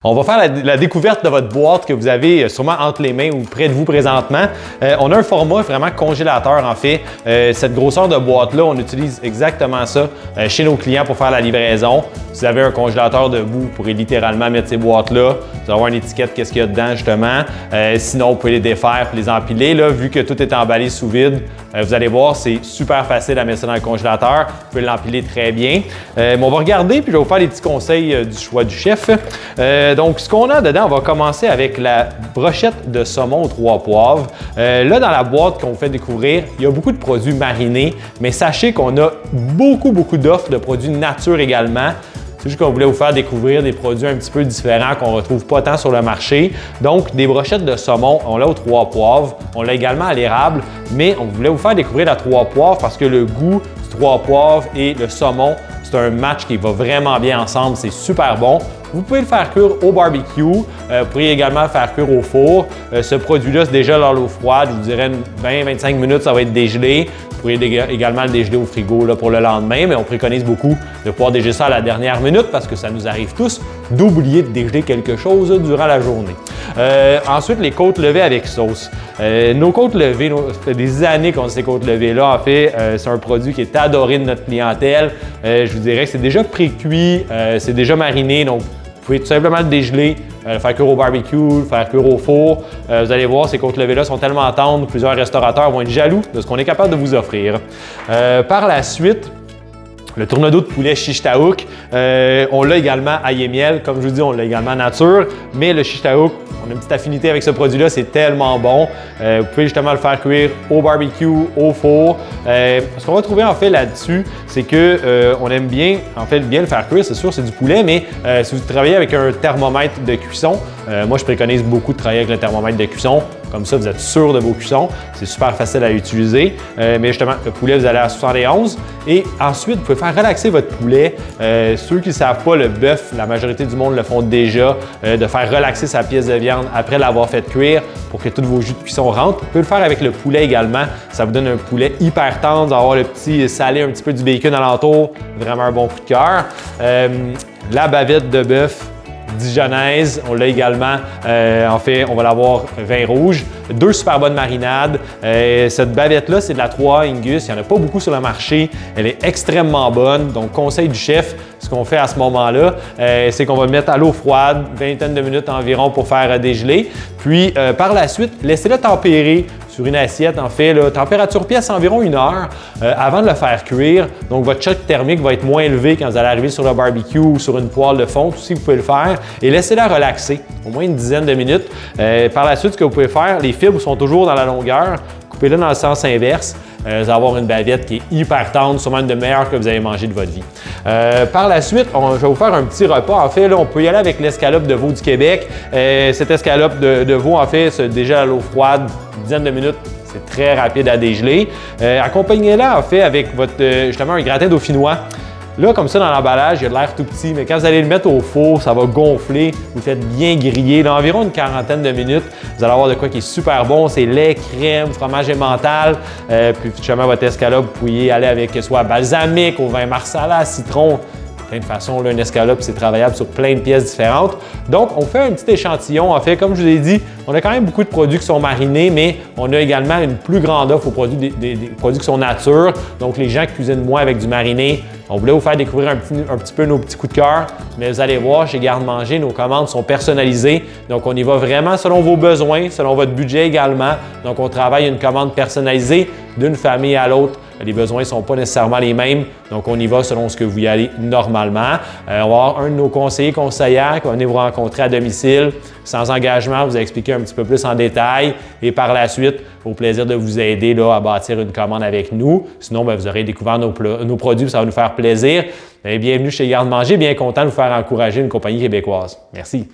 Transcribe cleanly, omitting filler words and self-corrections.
On va faire la découverte de votre boîte que vous avez sûrement entre les mains ou près de vous présentement. On a un format vraiment congélateur en fait. Cette grosseur de boîte-là, on utilise exactement ça chez nos clients pour faire la livraison. Si vous avez un congélateur debout, vous pourrez littéralement mettre ces boîtes-là. Vous allez avoir une étiquette, qu'est-ce qu'il y a dedans justement. Sinon, vous pouvez les défaire et les empiler. Là, vu que tout est emballé sous vide, vous allez voir, c'est super facile à mettre ça dans le congélateur. Vous pouvez l'empiler très bien. Mais on va regarder puis je vais vous faire des petits conseils du choix du chef. Donc, ce qu'on a dedans, on va commencer avec la brochette de saumon aux 3 poivres. Là, dans la boîte qu'on vous fait découvrir, il y a beaucoup de produits marinés, mais sachez qu'on a beaucoup d'offres de produits nature également. C'est juste qu'on voulait vous faire découvrir des produits un petit peu différents qu'on ne retrouve pas tant sur le marché. Donc, des brochettes de saumon, on l'a aux 3 poivres, on l'a également à l'érable, mais on voulait vous faire découvrir la 3 poivres parce que le goût du 3 poivres et le saumon, c'est un match qui va vraiment bien ensemble, c'est super bon. Vous pouvez le faire cuire au barbecue, vous pourriez également le faire cuire au four. Ce produit-là, c'est déjà dans l'eau froide, je vous dirais 20-25 minutes, ça va être dégelé. Vous pourriez également le dégeler au frigo là, pour le lendemain, mais on préconise beaucoup de pouvoir dégeler ça à la dernière minute parce que ça nous arrive tous d'oublier de dégeler quelque chose durant la journée. Ensuite, les côtes levées avec sauce. Nos côtes levées, ça fait des années qu'on a ces côtes levées-là. En fait, c'est un produit qui est adoré de notre clientèle. Je vous dirais que c'est déjà pré-cuit, c'est déjà mariné, donc vous pouvez tout simplement le dégeler, le faire cuire au barbecue, le faire cuire au four. Vous allez voir, ces côtes levées-là sont tellement tendres, plusieurs restaurateurs vont être jaloux de ce qu'on est capable de vous offrir. Par la suite, le tournedos de poulet shish taouk, on l'a également ail et miel. Comme je vous dis, on l'a également nature, mais le shish taouk, on a une petite affinité avec ce produit-là, c'est tellement bon. Vous pouvez justement le faire cuire au barbecue, au four. Ce qu'on va trouver en fait là-dessus, c'est que on aime bien, en fait, bien le faire cuire. C'est sûr, c'est du poulet, mais si vous travaillez avec un thermomètre de cuisson, moi je préconise beaucoup de travailler avec le thermomètre de cuisson. Comme ça, vous êtes sûr de vos cuissons. C'est super facile à utiliser. Mais justement, le poulet, vous allez à 71. Et ensuite, vous pouvez faire relaxer votre poulet. Ceux qui ne savent pas, le bœuf, la majorité du monde le font déjà, de faire relaxer sa pièce de viande après l'avoir fait cuire pour que tous vos jus de cuisson rentrent. Vous pouvez le faire avec le poulet également. Ça vous donne un poulet hyper tendre, avoir le petit salé, un petit peu du bacon alentour. Vraiment un bon coup de cœur. La bavette de bœuf dijonnaise, on l'a également. En fait, on va l'avoir vin rouge. 2 super bonnes marinades. Cette bavette-là, c'est de la 3 Angus. Il n'y en a pas beaucoup sur le marché. Elle est extrêmement bonne. Donc, conseil du chef, ce qu'on fait à ce moment-là, c'est qu'on va le mettre à l'eau froide, vingtaine de minutes environ pour faire dégeler. Puis, par la suite, laissez-le tempérer sur une assiette, en fait, là, température pièce environ 1 heure avant de le faire cuire. Donc, votre choc thermique va être moins élevé quand vous allez arriver sur le barbecue ou sur une poêle de fonte. Aussi, vous pouvez le faire et laissez-la relaxer au moins une dizaine de minutes. Par la suite, ce que vous pouvez faire, les fibres sont toujours dans la longueur. Coupez-le dans le sens inverse. Vous allez avoir une bavette qui est hyper tendre, sûrement une des meilleures que vous avez mangé de votre vie. Par la suite, je vais vous faire un petit repas. En fait, là, on peut y aller avec l'escalope de veau du Québec. Cette escalope de veau, en fait, c'est déjà à l'eau froide, une dizaine de minutes. C'est très rapide à dégeler. Accompagnez-la, en fait, avec votre, justement un gratin dauphinois. Là, comme ça, dans l'emballage, il y a de l'air tout petit, mais quand vous allez le mettre au four, ça va gonfler. Vous le faites bien griller, là, environ une quarantaine de minutes. Vous allez avoir de quoi qui est super bon. C'est lait, crème, fromage emmental. Puis, justement, votre escalope, vous pouvez aller avec soit balsamique, au vin marsala, citron. Plein de façons, là, une escalope, c'est travaillable sur plein de pièces différentes. Donc, on fait un petit échantillon. En fait, comme je vous ai dit, on a quand même beaucoup de produits qui sont marinés, mais on a également une plus grande offre aux produits, des produits qui sont nature. Donc, les gens qui cuisinent moins avec du mariné, on voulait vous faire découvrir un petit peu nos petits coups de cœur, mais vous allez voir, chez Garde-Manger, nos commandes sont personnalisées. Donc, on y va vraiment selon vos besoins, selon votre budget également. Donc, on travaille une commande personnalisée d'une famille à l'autre. Les besoins ne sont pas nécessairement les mêmes, donc on y va selon ce que vous y allez normalement. On va avoir un de nos conseillères qui va venir vous rencontrer à domicile, sans engagement, vous expliquer un petit peu plus en détail et par la suite, au plaisir de vous aider là, à bâtir une commande avec nous. Sinon, bien, vous aurez découvert nos produits, ça va nous faire plaisir. Bienvenue chez Garde-Manger, bien content de vous faire encourager une compagnie québécoise. Merci.